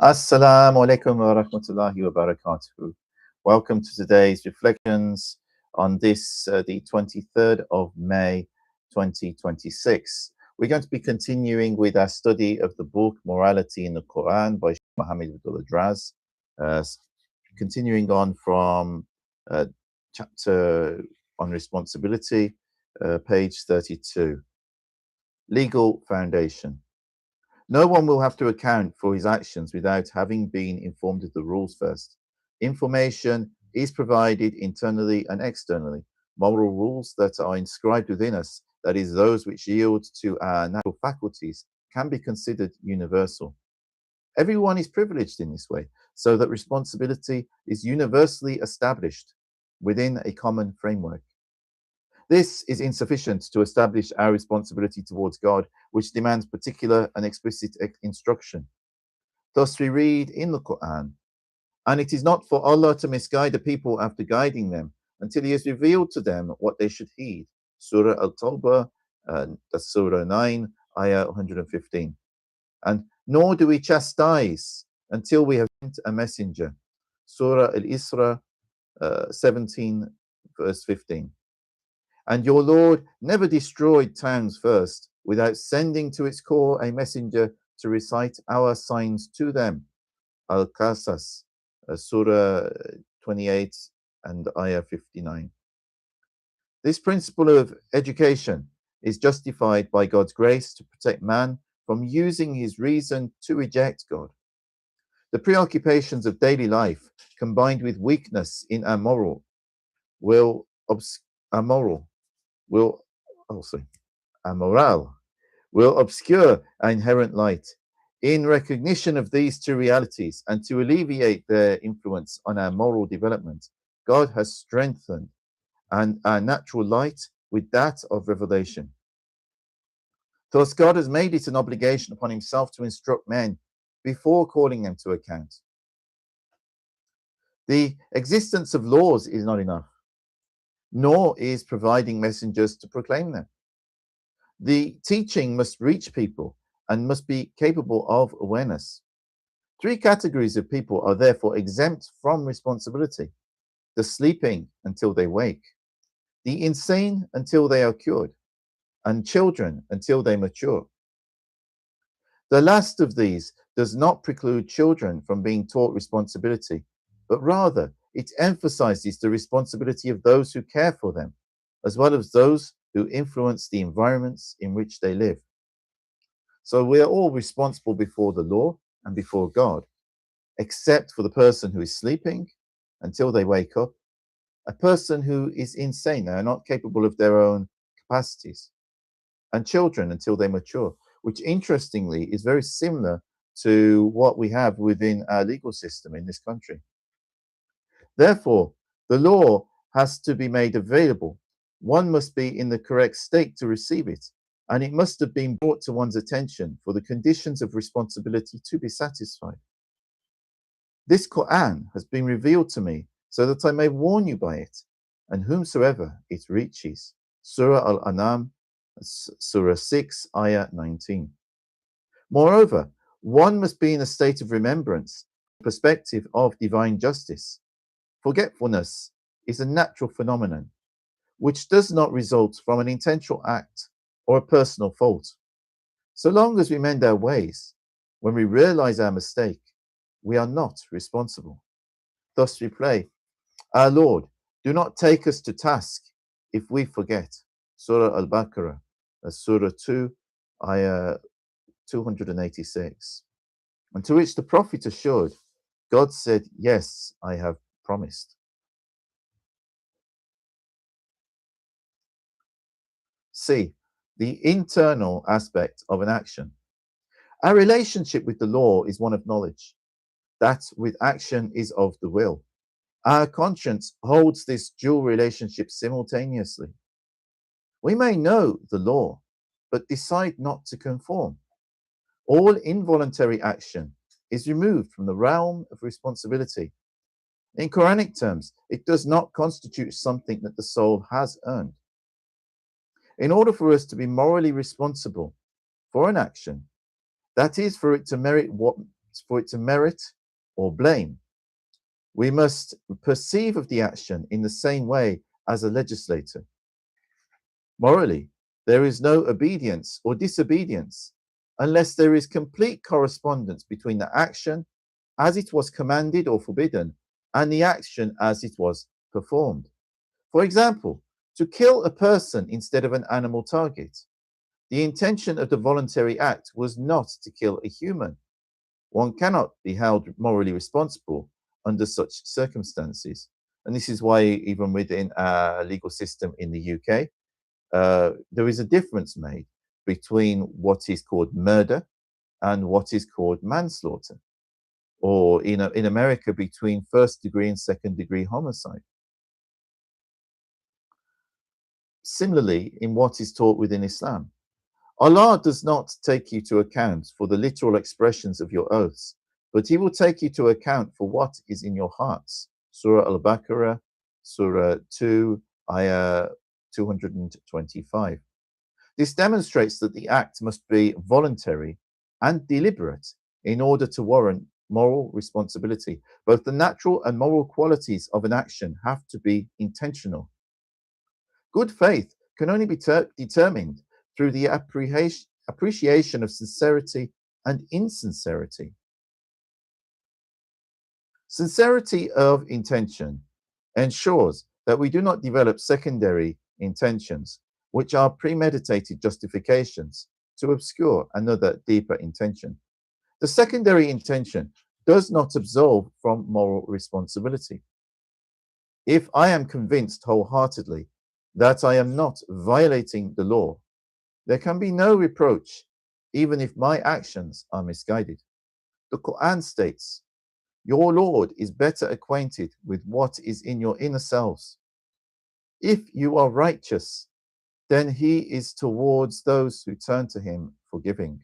Assalamu alaikum wa rahmatullahi wa barakatuh. Welcome to today's reflections on this, the 23rd of May 2026. We're going to be continuing with our study of the book Morality in the Quran by Shaykh Muhammad Abdullah Draz, uh, continuing on from chapter on responsibility, page 32. Legal foundation. No one will have to account for his actions without having been informed of the rules first. Information is provided internally and externally. Moral rules that are inscribed within us, that is, those which yield to our natural faculties, can be considered universal. Everyone is privileged in this way, so that responsibility is universally established within a common framework. This is insufficient to establish our responsibility towards God, which demands particular and explicit instruction. Thus, we read in the Quran, and it is not for Allah to misguide the people after guiding them until He has revealed to them what they should heed. Surah Al-Tawbah, that's Surah 9, Ayah 115. And nor do we chastise until we have sent a messenger. Surah Al-Isra 17, verse 15. And your Lord never destroyed towns first without sending to its core a messenger to recite our signs to them. Al-Qasas, Surah 28 and Ayah 59. This principle of education is justified by God's grace to protect man from using his reason to reject God. The preoccupations of daily life, combined with weakness in our moral, will our morale will obscure our inherent light. In recognition of these two realities and to alleviate their influence on our moral development, God has strengthened our natural light with that of revelation. Thus, God has made it an obligation upon himself to instruct men before calling them to account. The existence of laws is not enough, nor is providing messengers to proclaim them. The teaching must reach people and must be capable of awareness. Three categories of people are therefore exempt from responsibility: the sleeping until they wake, the insane until they are cured, and children until they mature. The last of these does not preclude children from being taught responsibility, but rather it emphasizes the responsibility of those who care for them, as well as those who influence the environments in which they live. So we are all responsible before the law and before God, except for the person who is sleeping until they wake up, a person who is insane and are not capable of their own capacities, and children until they mature, which interestingly is very similar to what we have within our legal system in this country. Therefore, the law has to be made available. One must be in the correct state to receive it, and it must have been brought to one's attention for the conditions of responsibility to be satisfied. This Quran has been revealed to me so that I may warn you by it, and whomsoever it reaches. Surah Al-An'am, Surah 6, Ayah 19. Moreover, one must be in a state of remembrance, perspective of divine justice. Forgetfulness is a natural phenomenon which does not result from an intentional act or a personal fault. So long as we mend our ways, when we realize our mistake, we are not responsible. Thus we pray, Our Lord, do not take us to task if we forget. Surah Al-Baqarah, Surah 2, Ayah 286. And to which the Prophet assured, God said, Yes, I have promised. C. The internal aspect of an action. Our relationship with the law is one of knowledge. That with action is of the will. Our conscience holds this dual relationship simultaneously. We may know the law, but decide not to conform. All involuntary action is removed from the realm of responsibility. In Quranic terms, it does not constitute something that the soul has earned. In order for us to be morally responsible for an action, that is, for it to merit for it to merit or blame. We must perceive of the action in the same way as a legislator. Morally, there is no obedience or disobedience unless there is complete correspondence between the action as it was commanded or forbidden and the action as it was performed. For example, to kill a person instead of an animal target. The intention of the voluntary act was not to kill a human. One cannot be held morally responsible under such circumstances. And this is why, even within our legal system in the UK, there is a difference made between what is called murder and what is called manslaughter, or in America, between first degree and second degree homicide. Similarly, in what is taught within Islam, Allah does not take you to account for the literal expressions of your oaths, but He will take you to account for what is in your hearts. Surah Al-Baqarah, Surah 2, Ayah 225. This demonstrates that the act must be voluntary and deliberate in order to warrant moral responsibility. Both the natural and moral qualities of an action have to be intentional. Good faith can only be determined through the appreciation of sincerity and insincerity. Sincerity of intention ensures that we do not develop secondary intentions, which are premeditated justifications to obscure another deeper intention. The secondary intention does not absolve from moral responsibility. If I am convinced wholeheartedly that I am not violating the law, there can be no reproach, even if my actions are misguided. The Quran states, "Your Lord is better acquainted with what is in your inner selves. If you are righteous, then He is towards those who turn to Him forgiving."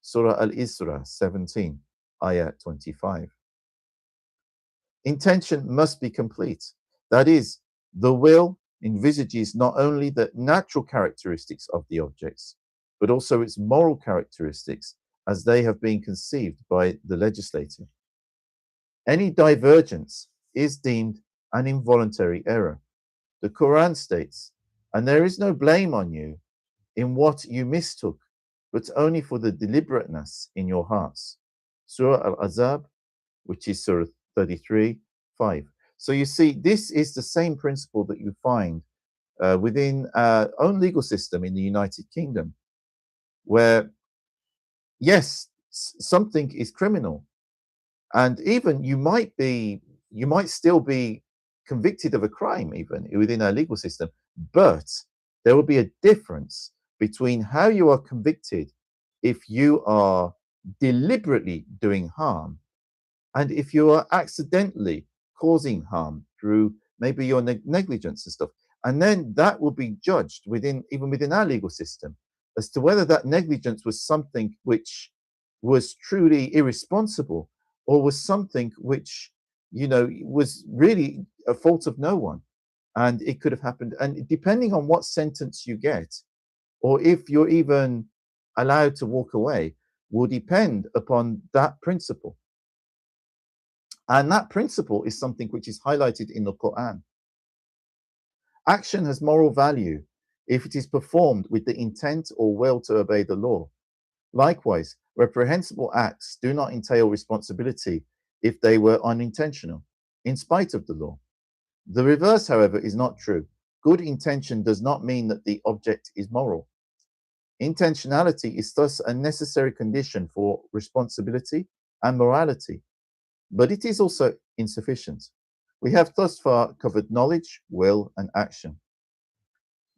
Surah Al-Isra 17, Ayah 25. Intention must be complete. That is, the will envisages not only the natural characteristics of the objects, but also its moral characteristics as they have been conceived by the legislator. Any divergence is deemed an involuntary error. The Quran states, "And there is no blame on you in what you mistook, but only for the deliberateness in your hearts." Surah Al-Azab, which is Surah 33, 5. So you see, this is the same principle that you find within our own legal system in the United Kingdom, where, yes, something is criminal, and even you might still be convicted of a crime even within our legal system, but there will be a difference between how you are convicted if you are deliberately doing harm and if you are accidentally causing harm through maybe your negligence and stuff. And then that will be judged even within our legal system as to whether that negligence was something which was truly irresponsible or was something which, was really a fault of no one. And it could have happened. And depending on what sentence you get, or if you're even allowed to walk away, will depend upon that principle. And that principle is something which is highlighted in the Quran. Action has moral value if it is performed with the intent or will to obey the law. Likewise, reprehensible acts do not entail responsibility if they were unintentional, in spite of the law. The reverse, however, is not true. Good intention does not mean that the object is moral. Intentionality is thus a necessary condition for responsibility and morality, but it is also insufficient. We have thus far covered knowledge, will, and action.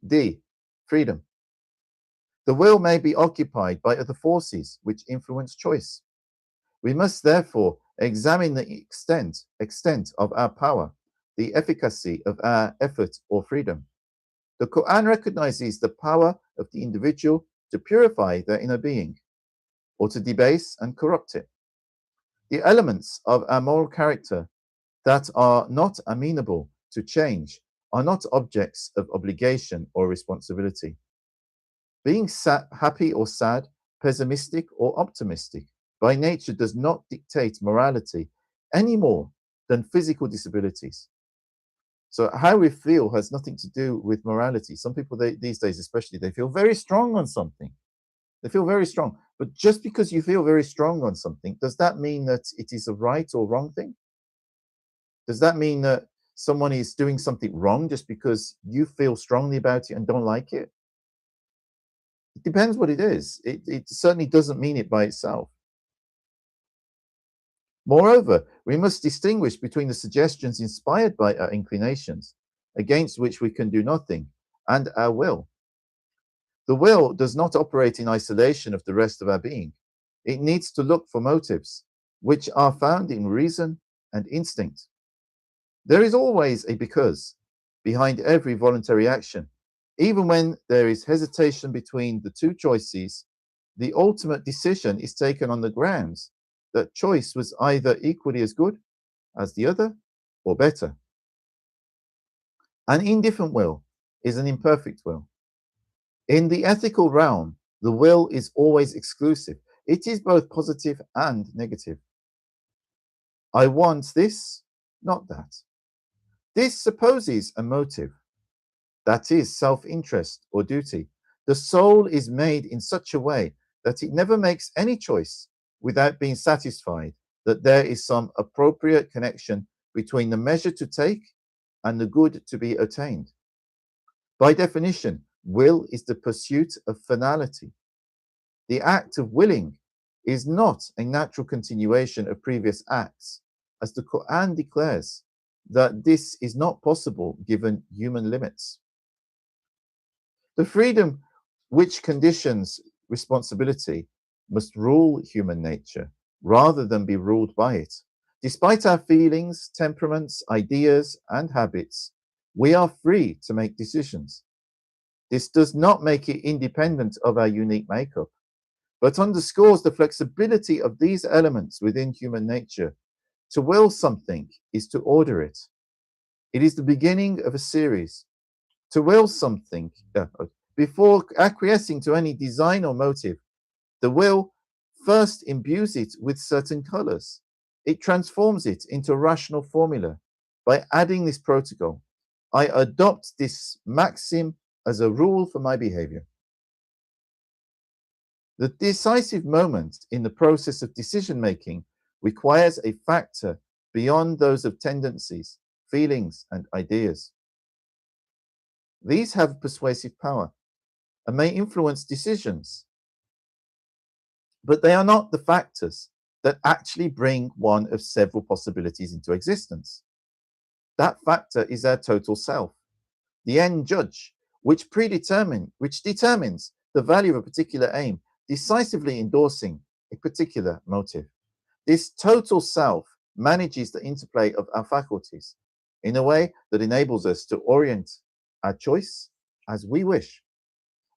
D. Freedom. The will may be occupied by other forces which influence choice. We must therefore examine the extent of our power, the efficacy of our effort or freedom. The Quran recognizes the power of the individual to purify their inner being, or to debase and corrupt it. The elements of our moral character that are not amenable to change are not objects of obligation or responsibility. Being happy or sad, pessimistic or optimistic, by nature does not dictate morality any more than physical disabilities. So how we feel has nothing to do with morality. Some people these days especially, they feel very strong on something. They feel very strong. But just because you feel very strong on something, does that mean that it is a right or wrong thing? Does that mean that someone is doing something wrong just because you feel strongly about it and don't like it? It depends what it is. It certainly doesn't mean it by itself. Moreover, we must distinguish between the suggestions inspired by our inclinations, against which we can do nothing, and our will. The will does not operate in isolation of the rest of our being. It needs to look for motives, which are found in reason and instinct. There is always a because behind every voluntary action. Even when there is hesitation between the two choices, the ultimate decision is taken on the grounds that choice was either equally as good as the other or better. An indifferent will is an imperfect will. In the ethical realm, the will is always exclusive. It is both positive and negative. I want this, not that. This supposes a motive, that is self-interest or duty. The soul is made in such a way that it never makes any choice without being satisfied that there is some appropriate connection between the measure to take and the good to be attained. By definition, will is the pursuit of finality. The act of willing is not a natural continuation of previous acts, as the Quran declares that this is not possible given human limits. The freedom which conditions responsibility must rule human nature rather than be ruled by it. Despite our feelings, temperaments, ideas, and habits, we are free to make decisions. This does not make it independent of our unique makeup, but underscores the flexibility of these elements within human nature. To will something is to order it. It is the beginning of a series. To will something, before acquiescing to any design or motive, the will first imbues it with certain colors. It transforms it into a rational formula. By adding this protocol, I adopt this maxim as a rule for my behavior. The decisive moment in the process of decision making requires a factor beyond those of tendencies, feelings, and ideas. These have persuasive power and may influence decisions, but they are not the factors that actually bring one of several possibilities into existence. That factor is our total self, the end judge, which determines the value of a particular aim, decisively endorsing a particular motive. This total self manages the interplay of our faculties in a way that enables us to orient our choice as we wish.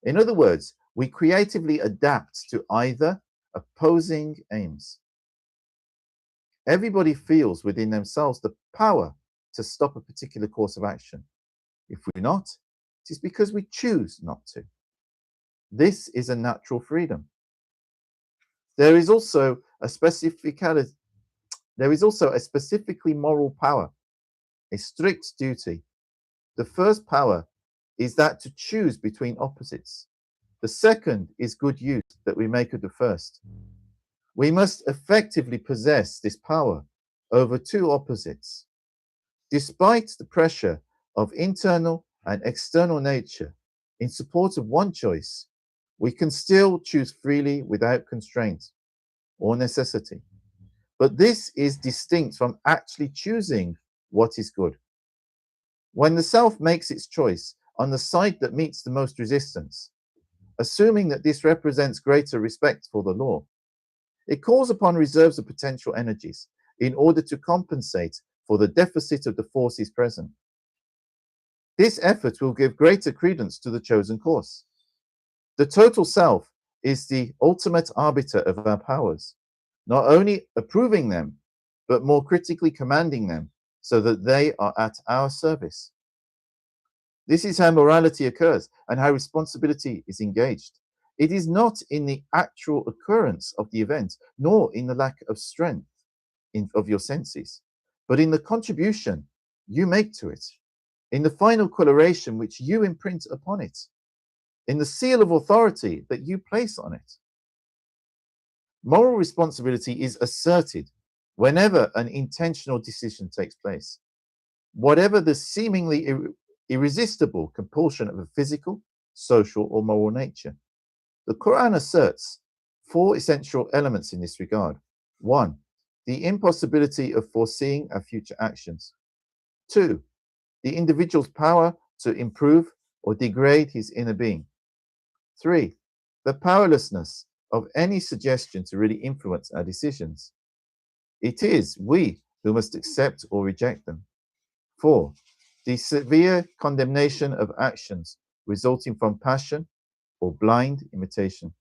In other words, we creatively adapt to either opposing aims. Everybody feels within themselves the power to stop a particular course of action. If we're not, it is because we choose not to. This is a natural freedom. There is also a specifically moral power, a strict duty. The first power is that to choose between opposites. The second is good use that we make of the first. We must effectively possess this power over two opposites. Despite the pressure of internal and external nature in support of one choice, we can still choose freely without constraint or necessity. But this is distinct from actually choosing what is good. When the self makes its choice on the side that meets the most resistance, assuming that this represents greater respect for the law, it calls upon reserves of potential energies in order to compensate for the deficit of the forces present. This effort will give greater credence to the chosen course. The total self is the ultimate arbiter of our powers, not only approving them, but more critically commanding them so that they are at our service. This is how morality occurs and how responsibility is engaged. It is not in the actual occurrence of the event, nor in the lack of strength of your senses, but in the contribution you make to it, in the final coloration which you imprint upon it, in the seal of authority that you place on it. Moral responsibility is asserted whenever an intentional decision takes place, whatever the seemingly irresistible compulsion of a physical, social, or moral nature. The Quran asserts 4 essential elements in this regard. 1. The impossibility of foreseeing our future actions. 2. The individual's power to improve or degrade his inner being. 3. The powerlessness of any suggestion to really influence our decisions. It is we who must accept or reject them. 4. The severe condemnation of actions resulting from passion or blind imitation.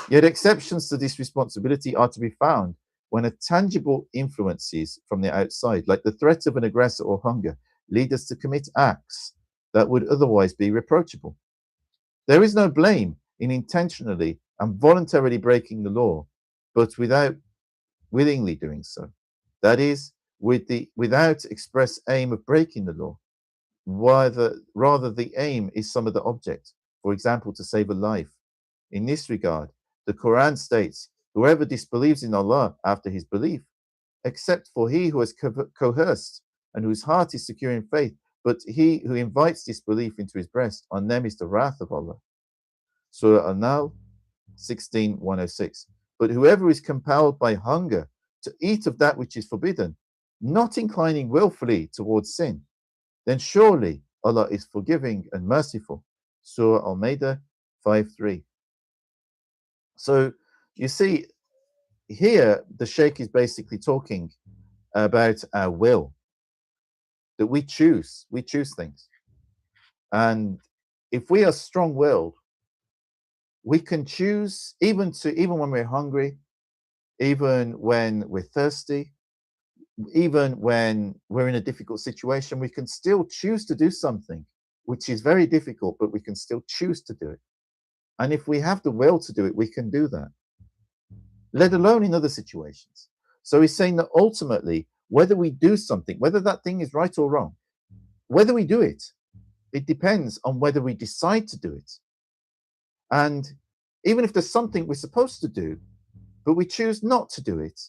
Yet exceptions to this responsibility are to be found when a tangible influences from the outside, like the threat of an aggressor or hunger, lead us to commit acts that would otherwise be reproachable. There is no blame in intentionally and voluntarily breaking the law, but without willingly doing so. That is, without express aim of breaking the law. Rather, the aim is some other object, for example, to save a life. In this regard, the Quran states, whoever disbelieves in Allah after his belief, except for he who has coerced and whose heart is secure in faith, but he who invites disbelief into his breast, on them is the wrath of Allah. Surah An-Nahl 16:106. But whoever is compelled by hunger to eat of that which is forbidden, not inclining willfully towards sin, then surely Allah is forgiving and merciful. Surah Al-Ma'idah 5:3. So you see, here the Shaykh is basically talking about our will, that we choose things. And if we are strong-willed, we can choose even when we're hungry, even when we're thirsty, even when we're in a difficult situation, we can still choose to do something which is very difficult, but we can still choose to do it. And if we have the will to do it, we can do that, let alone in other situations. So he's saying that ultimately, whether we do something, whether that thing is right or wrong, whether we do it, it depends on whether we decide to do it. And even if there's something we're supposed to do, but we choose not to do it,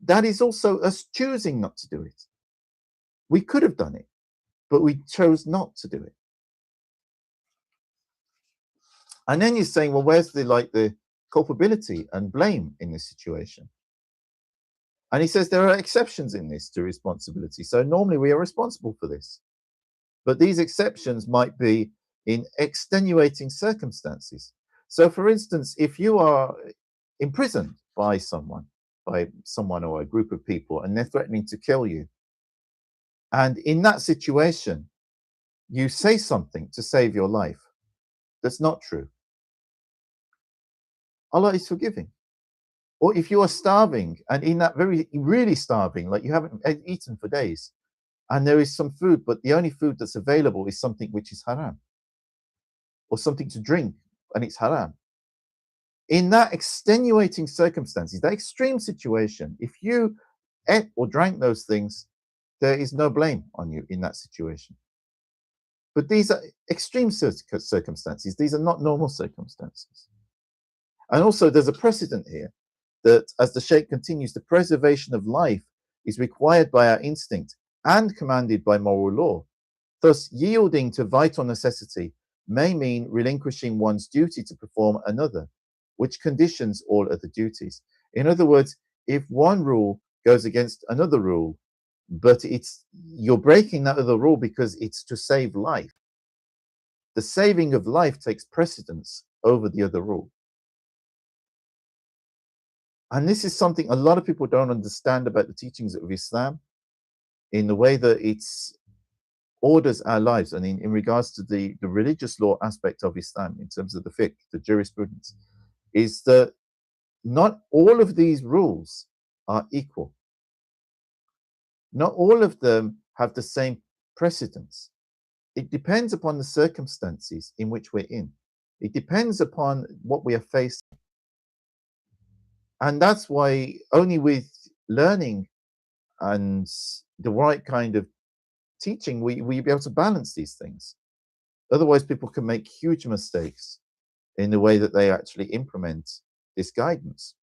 that is also us choosing not to do it. We could have done it, but we chose not to do it. And then you're saying, well, where's the culpability and blame in this situation? And he says there are exceptions in this to responsibility. So normally we are responsible for this. But these exceptions might be in extenuating circumstances. So for instance, if you are imprisoned by someone or a group of people, and they're threatening to kill you, and in that situation, you say something to save your life that's not true, Allah is forgiving. Or if you are starving, and in that really starving, like you haven't eaten for days, and there is some food, but the only food that's available is something which is haram, or something to drink, and it's haram. In that extenuating circumstances, that extreme situation, if you ate or drank those things, there is no blame on you in that situation. But these are extreme circumstances. These are not normal circumstances. And also, there's a precedent here that, as the Shaykh continues, the preservation of life is required by our instinct and commanded by moral law. Thus, yielding to vital necessity may mean relinquishing one's duty to perform another, which conditions all other duties. In other words, if one rule goes against another rule, but you're breaking that other rule because it's to save life, the saving of life takes precedence over the other rule. And this is something a lot of people don't understand about the teachings of Islam, in the way that it orders our lives, and in regards to the religious law aspect of Islam, in terms of the fiqh, the jurisprudence, is that not all of these rules are equal. Not all of them have the same precedence. It depends upon the circumstances in which we're in. It depends upon what we are facing. And that's why only with learning and the right kind of teaching, we be able to balance these things. Otherwise, people can make huge mistakes in the way that they actually implement this guidance.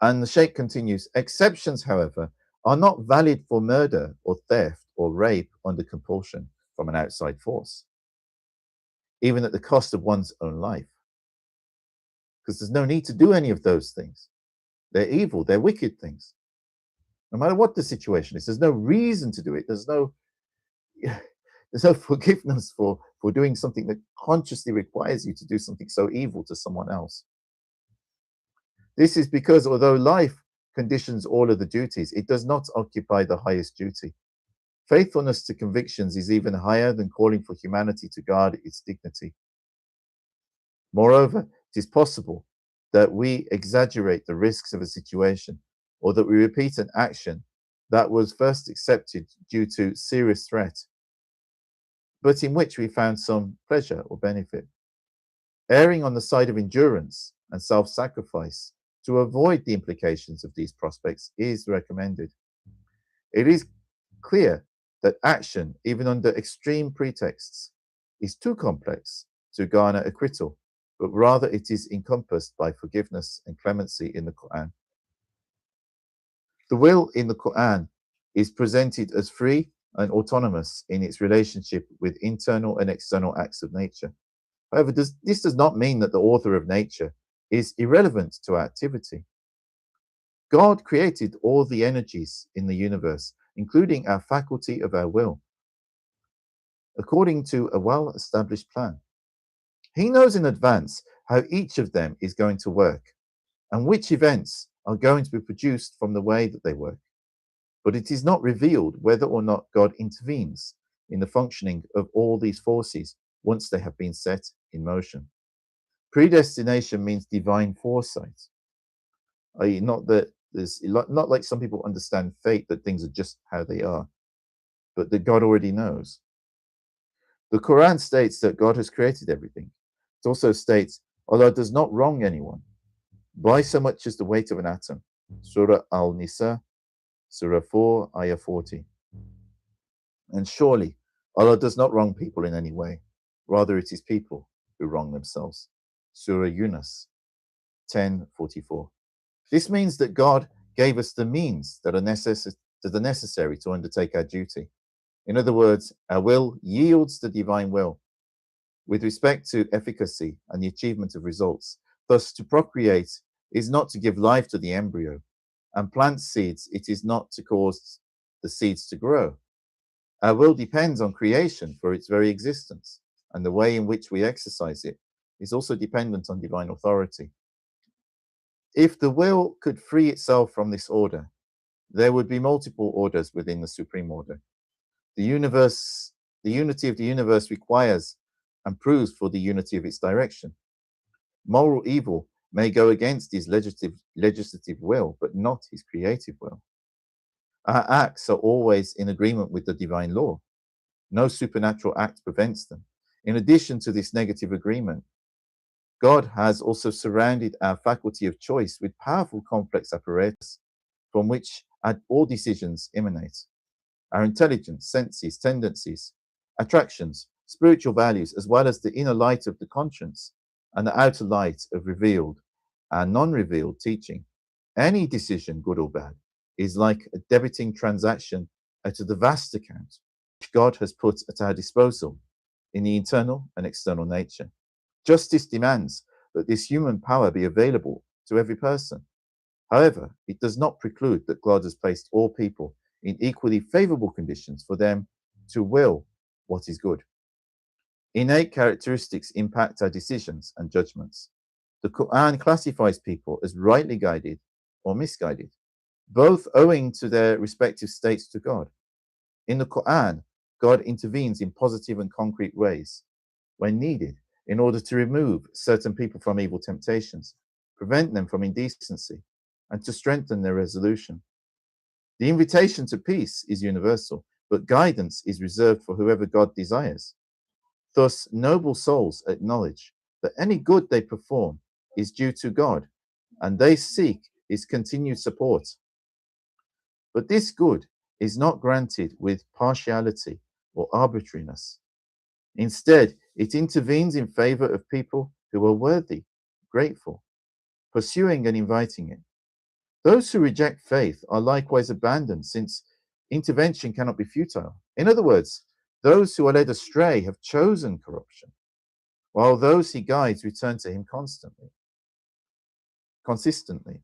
And the Shaykh continues, exceptions, however, are not valid for murder or theft or rape under compulsion from an outside force, even at the cost of one's own life. Because there's no need to do any of those things. They're evil, they're wicked things. No matter what the situation is, there's no reason to do it. There's no forgiveness for doing something that consciously requires you to do something so evil to someone else. This is because although life conditions all of the duties, it does not occupy the highest duty. Faithfulness to convictions is even higher than calling for humanity to guard its dignity. Moreover, it is possible that we exaggerate the risks of a situation, or that we repeat an action that was first accepted due to serious threat, but in which we found some pleasure or benefit. Erring on the side of endurance and self-sacrifice to avoid the implications of these prospects is recommended. It is clear that action, even under extreme pretexts, is too complex to garner acquittal, but rather it is encompassed by forgiveness and clemency in the Quran. The will in the Quran is presented as free and autonomous in its relationship with internal and external acts of nature. However, this does not mean that the author of nature is irrelevant to our activity. God created all the energies in the universe, including our faculty of our will, according to a well-established plan. He knows in advance how each of them is going to work and which events are going to be produced from the way that they work. But it is not revealed whether or not God intervenes in the functioning of all these forces once they have been set in motion. Predestination means divine foresight, i.e., not like some people understand fate, that things are just how they are, but that God already knows. The Quran states that God has created everything. It also states Allah does not wrong anyone by so much as the weight of an atom. Surah Al-Nisa, Surah 4, Ayah 40. And surely Allah does not wrong people in any way. Rather, it is people who wrong themselves. Surah Yunus 10:44. This means that God gave us the means that are necessary to undertake our duty. In other words, our will yields the divine will with respect to efficacy and the achievement of results. Thus, to procreate is not to give life to the embryo, and plant seeds, it is not to cause the seeds to grow. Our will depends on creation for its very existence, and the way in which we exercise it is also dependent on divine authority. If the will could free itself from this order, there would be multiple orders within the supreme order. The unity of the universe requires and proves for the unity of its direction. Moral evil may go against his legislative will, but not his creative will. Our acts are always in agreement with the divine law. No supernatural act prevents them. In addition to this negative agreement, God has also surrounded our faculty of choice with powerful complex apparatus from which all decisions emanate. Our intelligence, senses, tendencies, attractions, spiritual values, as well as the inner light of the conscience and the outer light of revealed and non-revealed teaching. Any decision, good or bad, is like a debiting transaction out of the vast account which God has put at our disposal in the internal and external nature. Justice demands that this human power be available to every person. However, it does not preclude that God has placed all people in equally favorable conditions for them to will what is good. Innate characteristics impact our decisions and judgments. The Quran classifies people as rightly guided or misguided, both owing to their respective states to God. In the Quran, God intervenes in positive and concrete ways when needed in order to remove certain people from evil temptations, prevent them from indecency, and to strengthen their resolution. The invitation to peace is universal, but guidance is reserved for whoever God desires. Thus, noble souls acknowledge that any good they perform is due to God, and they seek his continued support. But this good is not granted with partiality or arbitrariness. Instead, it intervenes in favor of people who are worthy, grateful, pursuing and inviting it. Those who reject faith are likewise abandoned, since intervention cannot be futile. In other words, those who are led astray have chosen corruption, while those he guides return to him consistently.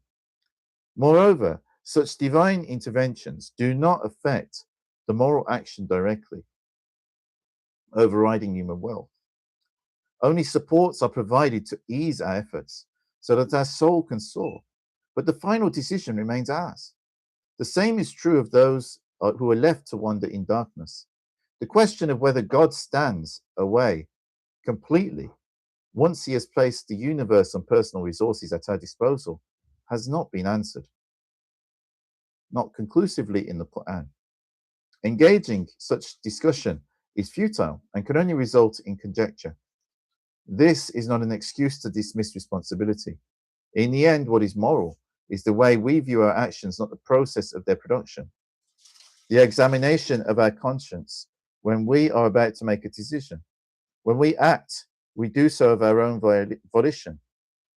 Moreover, such divine interventions do not affect the moral action directly, overriding human will. Only supports are provided to ease our efforts so that our soul can soar, but the final decision remains ours. The same is true of those who are left to wander in darkness. The question of whether God stands away completely once he has placed the universe and personal resources at our disposal has not been answered, not conclusively in the Quran. Engaging such discussion is futile and can only result in conjecture. This is not an excuse to dismiss responsibility. In the end, what is moral is the way we view our actions, not the process of their production. The examination of our conscience when we are about to make a decision. When we act, we do so of our own volition,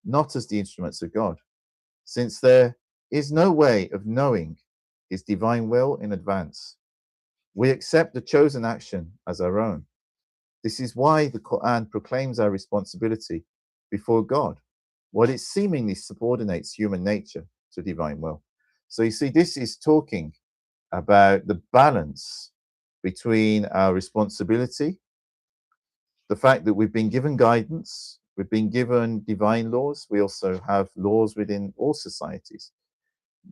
not as the instruments of God, since there is no way of knowing his divine will in advance. We accept the chosen action as our own. This is why the Quran proclaims our responsibility before God, while it seemingly subordinates human nature to divine will. So you see, this is talking about the balance between our responsibility, the fact that we've been given guidance, we've been given divine laws, we also have laws within all societies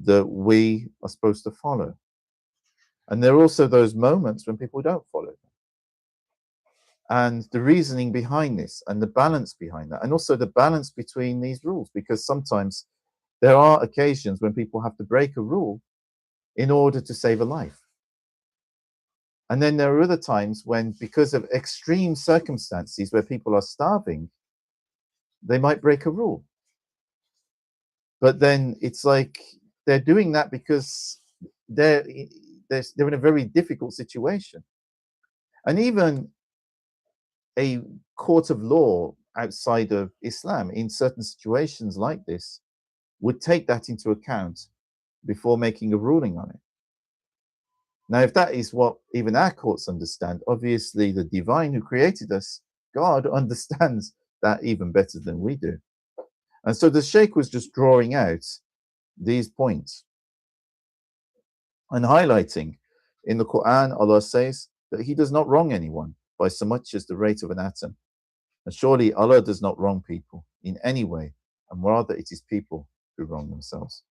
that we are supposed to follow. And there are also those moments when people don't follow them. And the reasoning behind this and the balance behind that, and also the balance between these rules, because sometimes there are occasions when people have to break a rule in order to save a life. And then there are other times when, because of extreme circumstances where people are starving, they might break a rule. But then it's like they're doing that because they're in a very difficult situation. And even a court of law outside of Islam, in certain situations like this, would take that into account before making a ruling on it. Now, if that is what even our courts understand, obviously the divine who created us, God, understands that even better than we do. And so the Shaykh was just drawing out these points and highlighting in the Quran, Allah says that he does not wrong anyone by so much as the rate of an atom. And surely Allah does not wrong people in any way, and rather it is people who wrong themselves.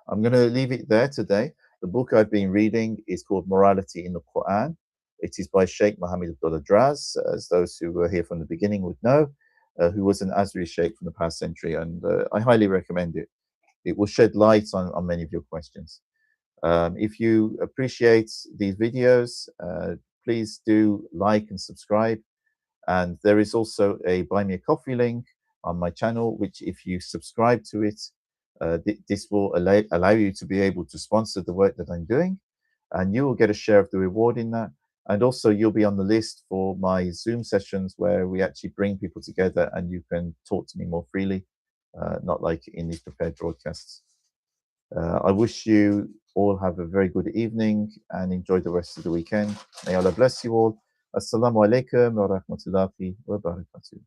I'm going to leave it there today. The book I've been reading is called Morality in the Quran. It is by Shaykh Muhammad Abdullah Draz, as those who were here from the beginning would know, who was an Azri Shaykh from the past century, and I highly recommend it. It will shed light on many of your questions. If you appreciate these videos, please do like and subscribe. And there is also a Buy Me a Coffee link on my channel, which if you subscribe to it, this will allow you to be able to sponsor the work that I'm doing, and you will get a share of the reward in that. And also you'll be on the list for my Zoom sessions where we actually bring people together and you can talk to me more freely, not like in these prepared broadcasts. I wish you all have a very good evening and enjoy the rest of the weekend. May Allah bless you all. Assalamu alaikum wa rahmatullahi wa barakatuh.